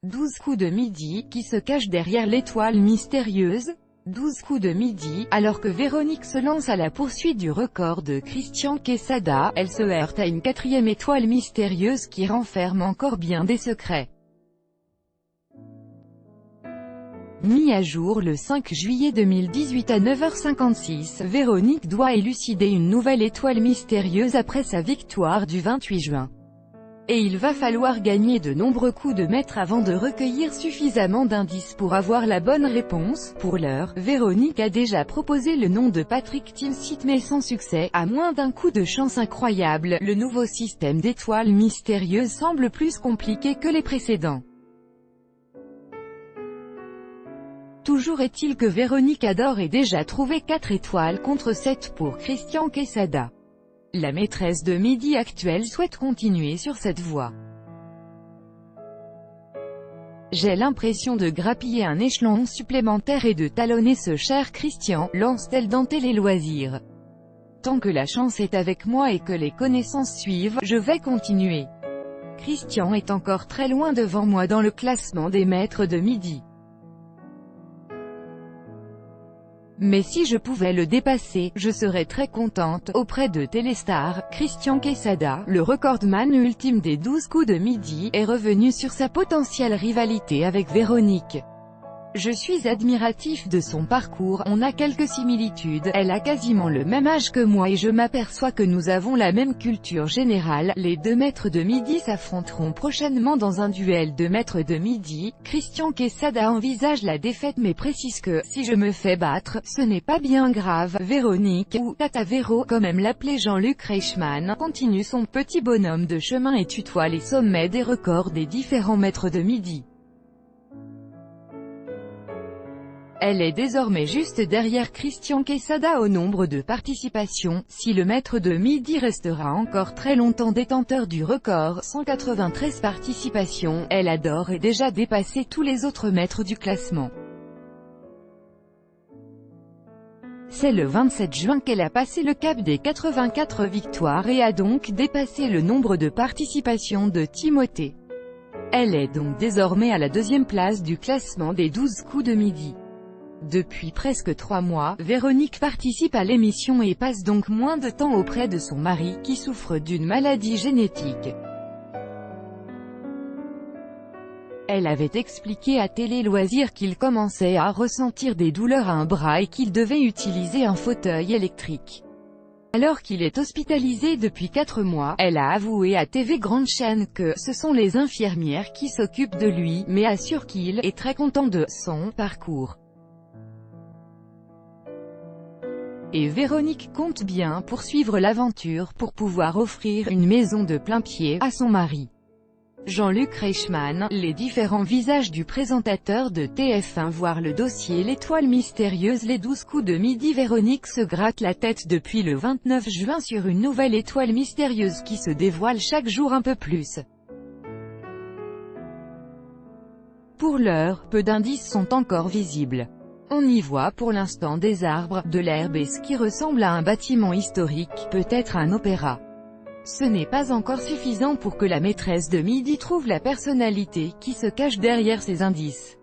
12 coups de midi, qui se cache derrière l'étoile mystérieuse. 12 coups de midi, alors que Véronique se lance à la poursuite du record de Christian Quesada, elle se heurte à une quatrième étoile mystérieuse qui renferme encore bien des secrets. Mis à jour le 5 juillet 2018 à 9h56, Véronique doit élucider une nouvelle étoile mystérieuse après sa victoire du 28 juin. Et il va falloir gagner de nombreux coups de maître avant de recueillir suffisamment d'indices pour avoir la bonne réponse. Pour l'heure, Véronique a déjà proposé le nom de Patrick Timsit mais sans succès, à moins d'un coup de chance incroyable. Le nouveau système d'étoiles mystérieuses semble plus compliqué que les précédents. Toujours est-il que Véronique adore et déjà trouvé 4 étoiles contre 7 pour Christian Quesada. La maîtresse de midi actuelle souhaite continuer sur cette voie. J'ai l'impression de grappiller un échelon supplémentaire et de talonner ce cher Christian, lance-t-elle dans Télé Loisirs. Tant que la chance est avec moi et que les connaissances suivent, je vais continuer. Christian est encore très loin devant moi dans le classement des maîtres de midi. Mais si je pouvais le dépasser, je serais très contente. Auprès de Téléstar, Christian Quesada, le recordman ultime des 12 coups de midi, est revenu sur sa potentielle rivalité avec Véronique. Je suis admiratif de son parcours, on a quelques similitudes, elle a quasiment le même âge que moi et je m'aperçois que nous avons la même culture générale. Les deux maîtres de midi s'affronteront prochainement dans un duel de maîtres de midi. Christian Quesada envisage la défaite mais précise que, si je me fais battre, ce n'est pas bien grave. Véronique, ou Tata Véro, comme aime l'appeler Jean-Luc Reichmann, continue son petit bonhomme de chemin et tutoie les sommets des records des différents maîtres de midi. Elle est désormais juste derrière Christian Quesada au nombre de participations. Si le maître de midi restera encore très longtemps détenteur du record, 193 participations, elle adore et déjà dépassé tous les autres maîtres du classement. C'est le 27 juin qu'elle a passé le cap des 84 victoires et a donc dépassé le nombre de participations de Timothée. Elle est donc désormais à la deuxième place du classement des 12 coups de midi. Depuis presque 3 mois, Véronique participe à l'émission et passe donc moins de temps auprès de son mari, qui souffre d'une maladie génétique. Elle avait expliqué à Télé Loisirs qu'il commençait à ressentir des douleurs à un bras et qu'il devait utiliser un fauteuil électrique. Alors qu'il est hospitalisé depuis 4 mois, elle a avoué à TV Grande Chaîne que ce sont les infirmières qui s'occupent de lui, mais assure qu'il est très content de son parcours. Et Véronique compte bien poursuivre l'aventure pour pouvoir offrir une maison de plain-pied à son mari. Jean-Luc Reichmann, les différents visages du présentateur de TF1 voir le dossier L'étoile mystérieuse les 12 coups de midi. Véronique se gratte la tête depuis le 29 juin sur une nouvelle étoile mystérieuse qui se dévoile chaque jour un peu plus. Pour l'heure, peu d'indices sont encore visibles. On y voit pour l'instant des arbres, de l'herbe et ce qui ressemble à un bâtiment historique, peut-être un opéra. Ce n'est pas encore suffisant pour que la maîtresse de midi trouve la personnalité qui se cache derrière ces indices.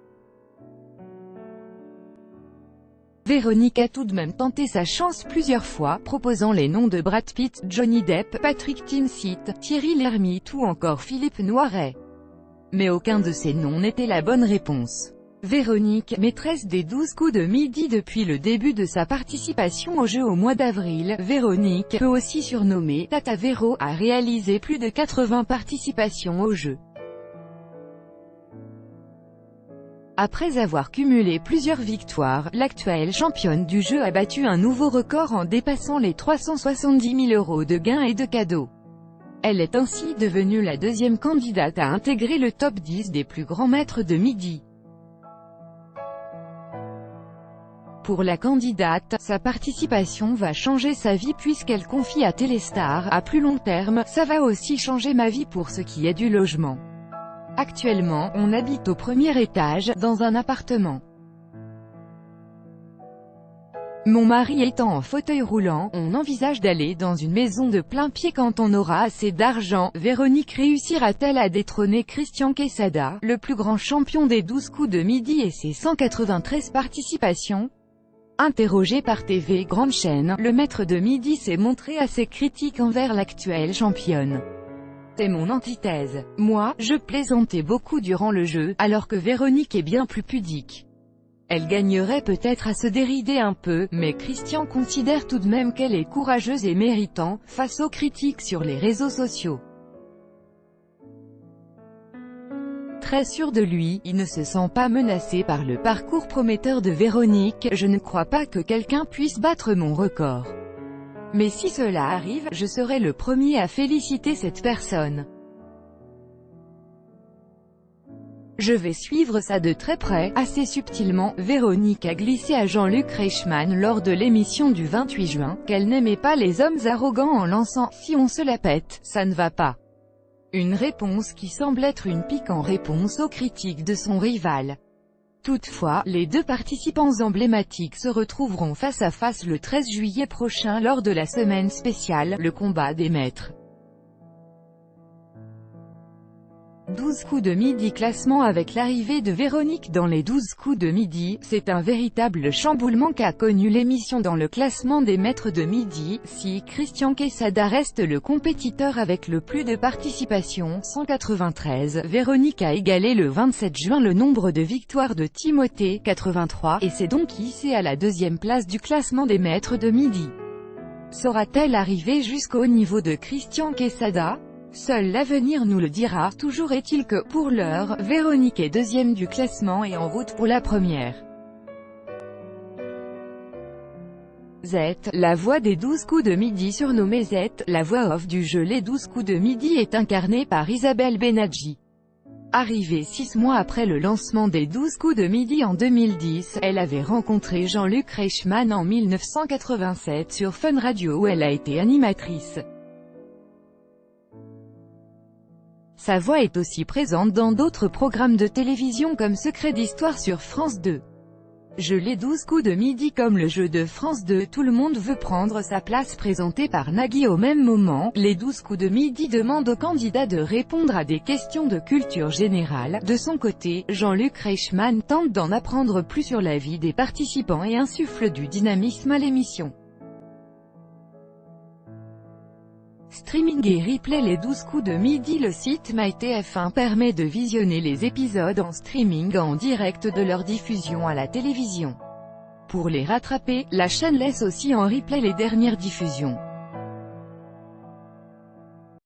Véronique a tout de même tenté sa chance plusieurs fois, proposant les noms de Brad Pitt, Johnny Depp, Patrick Timsit, Thierry Lhermitte ou encore Philippe Noiret. Mais aucun de ces noms n'était la bonne réponse. Véronique, maîtresse des 12 coups de midi depuis le début de sa participation au jeu au mois d'avril, Véronique, peut aussi surnommée Tata Véro, a réalisé plus de 80 participations au jeu. Après avoir cumulé plusieurs victoires, l'actuelle championne du jeu a battu un nouveau record en dépassant les 370 000 € de gains et de cadeaux. Elle est ainsi devenue la deuxième candidate à intégrer le top 10 des plus grands maîtres de midi. Pour la candidate, sa participation va changer sa vie puisqu'elle confie à Téléstar, à plus long terme, ça va aussi changer ma vie pour ce qui est du logement. Actuellement, on habite au premier étage, dans un appartement. Mon mari étant en fauteuil roulant, on envisage d'aller dans une maison de plain pied quand on aura assez d'argent. Véronique réussira-t-elle à détrôner Christian Quesada, le plus grand champion des 12 coups de midi et ses 193 participations? Interrogé par TV Grande Chaîne, le maître de midi s'est montré assez critique envers l'actuelle championne. C'est mon antithèse. Moi, je plaisantais beaucoup durant le jeu, alors que Véronique est bien plus pudique. Elle gagnerait peut-être à se dérider un peu, mais Christian considère tout de même qu'elle est courageuse et méritant, face aux critiques sur les réseaux sociaux. Très sûr de lui, il ne se sent pas menacé par le parcours prometteur de Véronique. Je ne crois pas que quelqu'un puisse battre mon record. Mais si cela arrive, je serai le premier à féliciter cette personne. Je vais suivre ça de très près. Assez subtilement, Véronique a glissé à Jean-Luc Reichmann lors de l'émission du 28 juin, qu'elle n'aimait pas les hommes arrogants en lançant « Si on se la pète, ça ne va pas ». Une réponse qui semble être une pique en réponse aux critiques de son rival. Toutefois, les deux participants emblématiques se retrouveront face à face le 13 juillet prochain lors de la semaine spéciale, le combat des maîtres. 12 coups de midi classement. Avec l'arrivée de Véronique dans les 12 coups de midi, c'est un véritable chamboulement qu'a connu l'émission dans le classement des maîtres de midi. Si Christian Quesada reste le compétiteur avec le plus de participations, 193, Véronique a égalé le 27 juin le nombre de victoires de Timothée, 83, et s'est donc hissée à la deuxième place du classement des maîtres de midi. Saura-t-elle arriver jusqu'au niveau de Christian Quesada? Seul l'avenir nous le dira. Toujours est-il que, pour l'heure, Véronique est deuxième du classement et en route pour la première. Z, la voix des 12 coups de midi. Surnommée Z, la voix off du jeu Les 12 coups de midi est incarnée par Isabelle Benadji. Arrivée 6 mois après le lancement des 12 coups de midi en 2010, elle avait rencontré Jean-Luc Reichmann en 1987 sur Fun Radio où elle a été animatrice. Sa voix est aussi présente dans d'autres programmes de télévision comme Secret d'Histoire sur France 2. Je les 12 coups de midi comme le jeu de France 2. Tout le monde veut prendre sa place présenté par Nagui. Au même moment, les 12 coups de midi demandent aux candidats de répondre à des questions de culture générale. De son côté, Jean-Luc Reichmann tente d'en apprendre plus sur la vie des participants et insuffle du dynamisme à l'émission. Streaming et replay. Les 12 coups de midi. Le site MyTF1 permet de visionner les épisodes en streaming en direct de leur diffusion à la télévision. Pour les rattraper, la chaîne laisse aussi en replay les dernières diffusions.